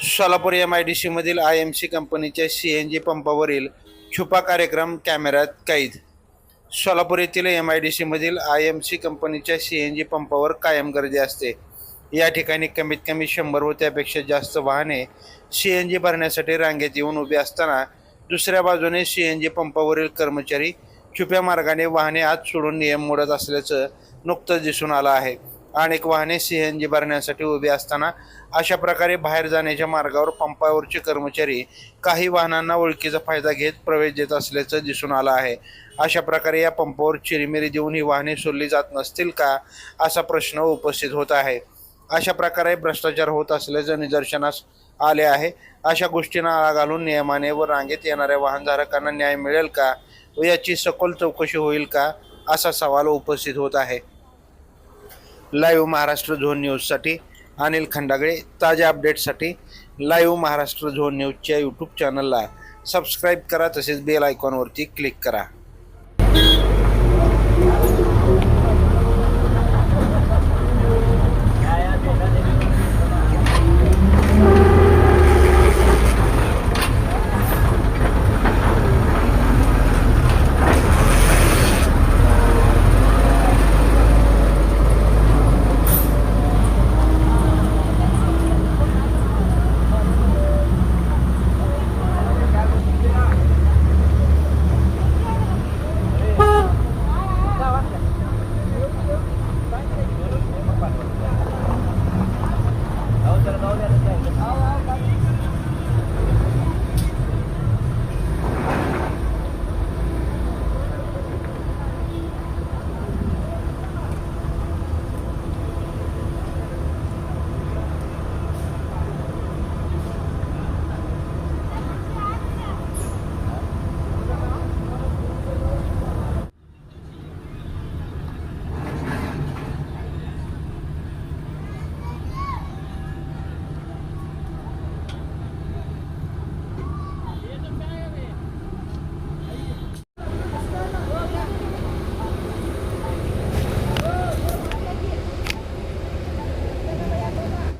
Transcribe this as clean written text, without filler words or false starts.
Solapur MIDC मधील IMC कंपनीच्या CNG पंपावरील छुपा कार्यक्रम कॅमेऱ्यात कैद। सोलापूर येथील MIDC मधील IMC कंपनीच्या CNG पंपावर कायम गर्दी असते। या ठिकाणी कमीत कमी 100 व त्यापेक्षा जास्त वाहने CNG भरण्यासाठी रांगेत येऊन उभे असताना दुसऱ्या बाजूने CNG पंपावरील कर्मचारी छुप्या मार्गाने वाहने आत सोडून नियम मोडत असल्याचं नुकतंच दिसून आलं आहे। अनेक वाहने CNG भरण्यासाठी उभे असताना अशा प्रकारे बाहेर जाण्याच्या मार्गावर पंपावरचे कर्मचारी काही वाहनांना ओळखीचा फायदा घेत प्रवेश देत असल्याचं दिसून आलं आहे। अशा प्रकारे या पंपावर चिरीमिरी देऊन ही वाहने सोडली जात नसतील का असा प्रश्न उपस्थित होत आहे। अशा प्रकारे भ्रष्टाचार होत असल्याचं निदर्शनास आले आहे। अशा गोष्टींना आळा घालून नियमाने व रांगेत येणाऱ्या वाहनधारकांना न्याय मिळेल का व याची सखोल चौकशी होईल का असा सवाल उपस्थित होत आहे। लाईव्ह महाराष्ट्र झोन न्यूजसाठी अनिल खंडागळे। ताज्या अपडेट्ससाठी लाईव्ह महाराष्ट्र झोन न्यूजच्या यूट्यूब चॅनलला सबस्क्राईब करा, तसेच बेल आयकॉनवरती क्लिक करा।